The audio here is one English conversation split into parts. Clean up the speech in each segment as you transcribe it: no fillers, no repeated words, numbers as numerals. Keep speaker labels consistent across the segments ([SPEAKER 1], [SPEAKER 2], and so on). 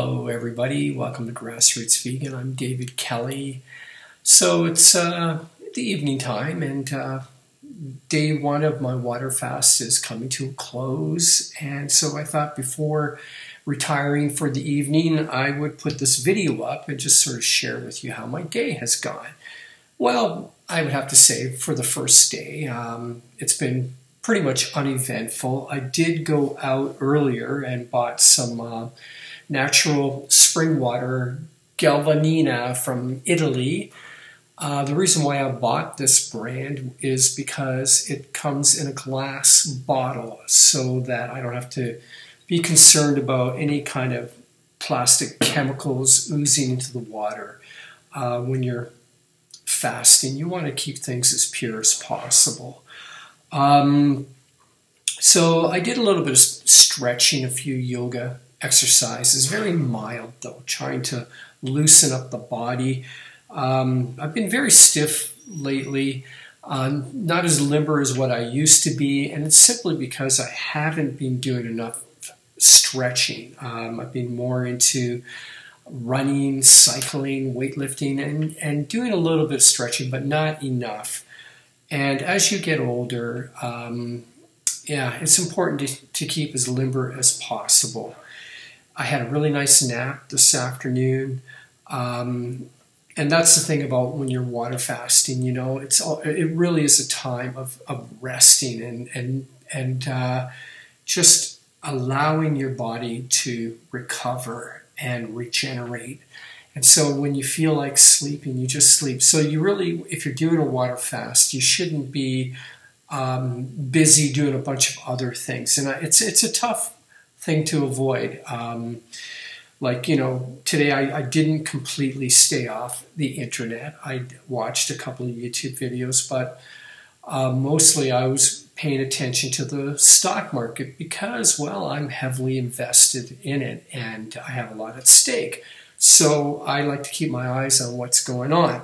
[SPEAKER 1] Hello everybody, welcome to Grassroots Vegan. I'm David Kelly. So it's the evening time and day one of my water fast is coming to a close, and so I thought before retiring for the evening I would put this video up and just sort of share with you how my day has gone. Well, I would have to say for the first day it's been pretty much uneventful. I did go out earlier and bought some natural spring water, Galvanina from Italy. The reason why I bought this brand is because it comes in a glass bottle so that I don't have to be concerned about any kind of plastic chemicals oozing into the water. When you're fasting, you want to keep things as pure as possible. So I did a little bit of stretching, a few yoga exercises, very mild though, trying to loosen up the body. I've been very stiff lately, not as limber as what I used to be, and it's simply because I haven't been doing enough stretching. I've been more into running, cycling, weightlifting, and doing a little bit of stretching, but not enough. And as you get older, it's important to keep as limber as possible. I had a really nice nap this afternoon, and that's the thing about when you're water fasting. You know, it really is a time of resting and just allowing your body to recover and regenerate. And so when you feel like sleeping, you just sleep. So you really, if you're doing a water fast, you shouldn't be busy doing a bunch of other things. And it's a tough thing to avoid. Like, you know, today I didn't completely stay off the internet. I watched a couple of YouTube videos, but mostly I was paying attention to the stock market because, well, I'm heavily invested in it and I have a lot at stake. So I like to keep my eyes on what's going on.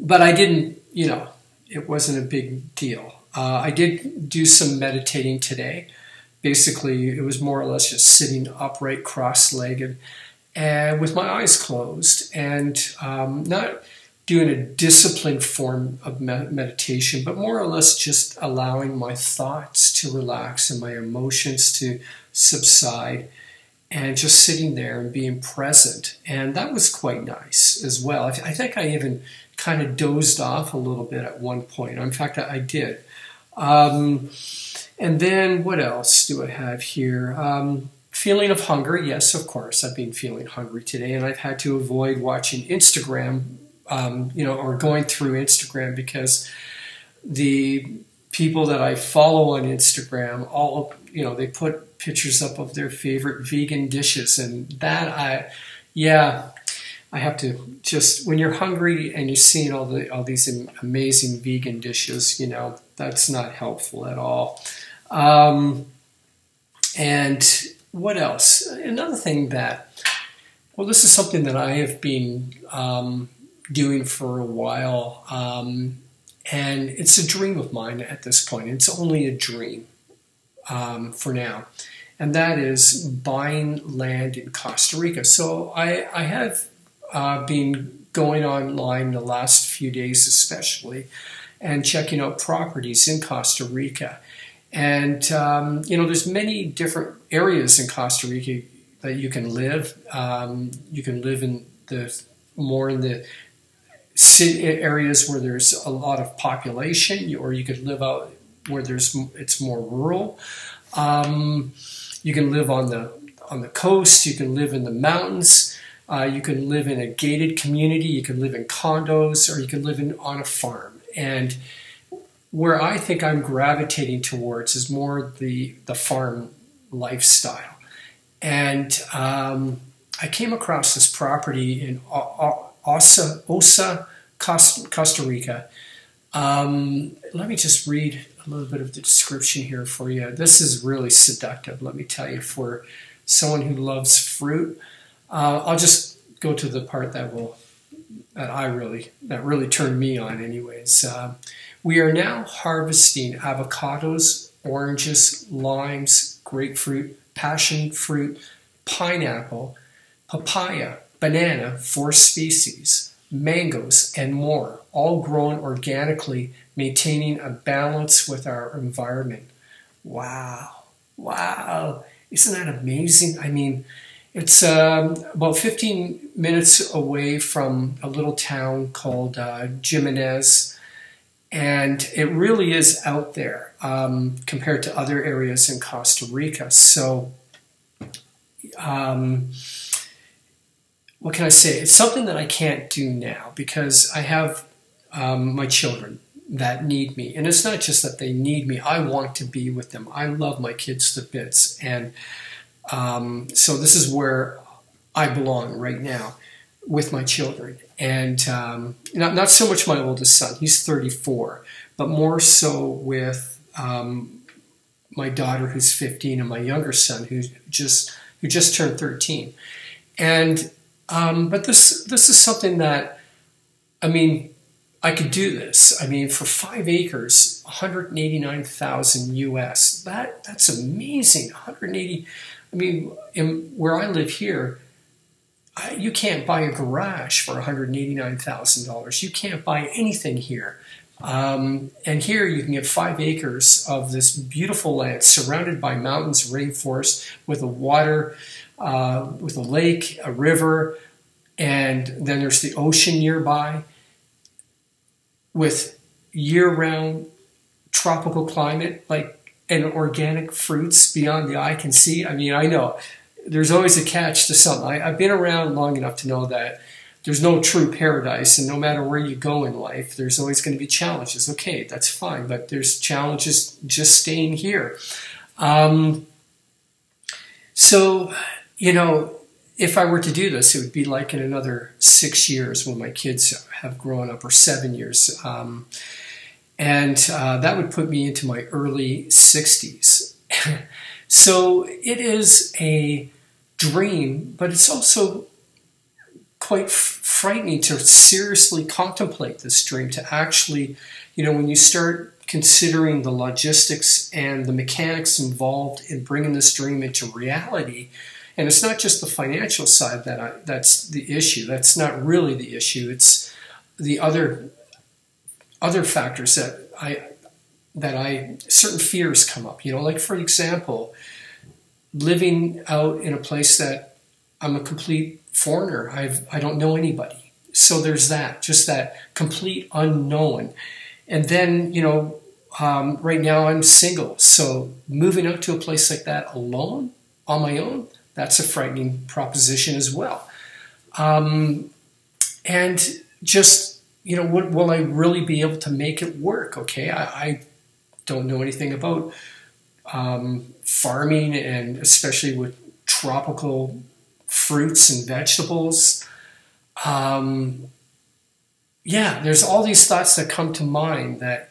[SPEAKER 1] But I didn't, you know, it wasn't a big deal. I did do some meditating today. Basically, it was more or less just sitting upright, cross-legged, and with my eyes closed, and not doing a disciplined form of meditation, but more or less just allowing my thoughts to relax and my emotions to subside, and just sitting there and being present. And that was quite nice as well. I think I even kind of dozed off a little bit at one point. In fact, I did. And then what else do I have here? Feeling of hunger. Yes, of course, I've been feeling hungry today, and I've had to avoid watching Instagram, or going through Instagram, because the people that I follow on Instagram, all, they put pictures up of their favorite vegan dishes, and that I have to just, when you're hungry and you're seeing all these amazing vegan dishes, that's not helpful at all. And what else? Another thing this is something that I have been doing for a while, and it's a dream of mine at this point. It's only a dream for now, and that is buying land in Costa Rica. So I have been going online the last few days especially and checking out properties in Costa Rica. And, there's many different areas in Costa Rica that you can live. You can live in the city areas where there's a lot of population, or you could live out where it's more rural. You can live on the coast. You can live in the mountains. You can live in a gated community. You can live in condos, or you can live on a farm. And where I think I'm gravitating towards is more the farm lifestyle. And I came across this property in Osa, Costa Rica. Let me just read a little bit of the description here for you. This is really seductive, let me tell you, for someone who loves fruit. I'll just go to the part that really turned me on anyways. We are now harvesting avocados, oranges, limes, grapefruit, passion fruit, pineapple, papaya, banana, 4 species, mangoes, and more, all grown organically, maintaining a balance with our environment. Wow, wow, isn't that amazing? I mean, it's about 15 minutes away from a little town called Jimenez, and it really is out there compared to other areas in Costa Rica. So, what can I say? It's something that I can't do now because I have my children that need me. And it's not just that they need me. I want to be with them. I love my kids to bits. And so this is where I belong right now with my children. And not so much my oldest son. He's 34. But more so with my daughter who's 15 and my younger son who just turned 13. And but this is something that, I mean, I could do this. I mean, for 5 acres, 189,000 US. That's amazing. 180. I mean, where I live here, you can't buy a garage for $189,000. You can't buy anything here. And here you can get 5 acres of this beautiful land surrounded by mountains, rainforest, with a water, with a lake, a river, and then there's the ocean nearby, with year-round tropical climate, and organic fruits beyond the eye can see. I mean, I know there's always a catch to something. I've been around long enough to know that there's no true paradise, and no matter where you go in life, there's always going to be challenges. Okay, that's fine, but there's challenges just staying here. So, if I were to do this, it would be like in another 6 years when my kids have grown up, or 7 years. And that would put me into my early 60s. So it is a dream, but it's also quite frightening to seriously contemplate this dream, to actually, when you start considering the logistics and the mechanics involved in bringing this dream into reality. And it's not just the financial side that's the issue. That's not really the issue. It's the other factors that certain fears come up. Like for example, living out in a place that I'm a complete foreigner. I don't know anybody. So there's that, just that complete unknown. And then, right now I'm single. So moving out to a place like that alone, on my own, that's a frightening proposition as well. And just, will I really be able to make it work? Okay, I don't know anything about farming, and especially with tropical fruits and vegetables. There's all these thoughts that come to mind that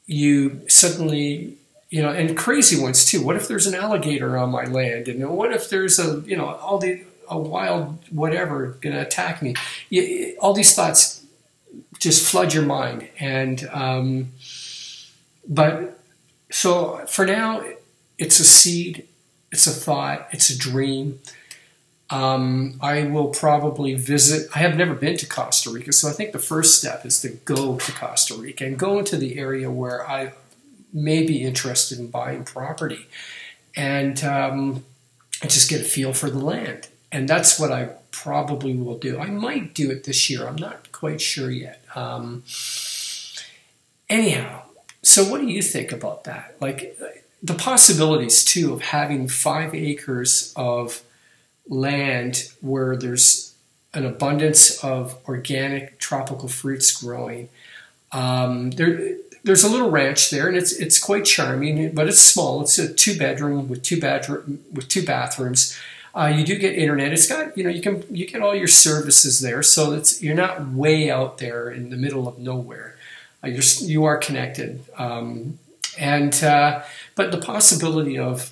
[SPEAKER 1] you suddenly, and crazy ones too. What if there's an alligator on my land? And what if there's a wild whatever going to attack me? All these thoughts just flood your mind. And, but so for now, it's a seed, it's a thought, it's a dream. I will probably visit. I have never been to Costa Rica, so I think the first step is to go to Costa Rica and go into the area where I may be interested in buying property, and just get a feel for the land. And that's what I probably will do. I might do it this year. I'm not quite sure yet. Anyhow, so what do you think about that? Like the possibilities too of having 5 acres of land where there's an abundance of organic tropical fruits growing. There's a little ranch there, and it's quite charming, but it's small. It's a 2-bedroom with two bathrooms. You do get internet. It's got you get all your services there, so you're not way out there in the middle of nowhere. You are connected, but the possibility of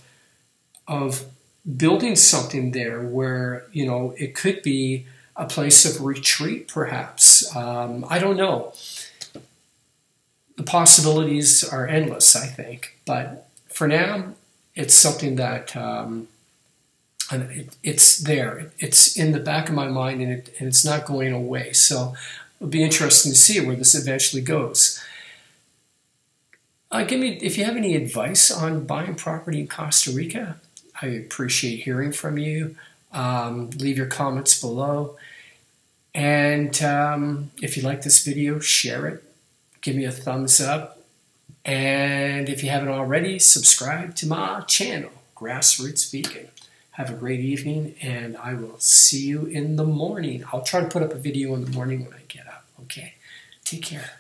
[SPEAKER 1] building something there where it could be a place of retreat, perhaps. I don't know. The possibilities are endless, I think. But for now, it's something that it's there. It's in the back of my mind, and it's not going away. So it'll be interesting to see where this eventually goes. If you have any advice on buying property in Costa Rica, I appreciate hearing from you. Leave your comments below. And if you like this video, share it. Give me a thumbs up. And if you haven't already, subscribe to my channel, Grassroots Vegan. Have a great evening, and I will see you in the morning. I'll try to put up a video in the morning when I get up. Okay? Take care.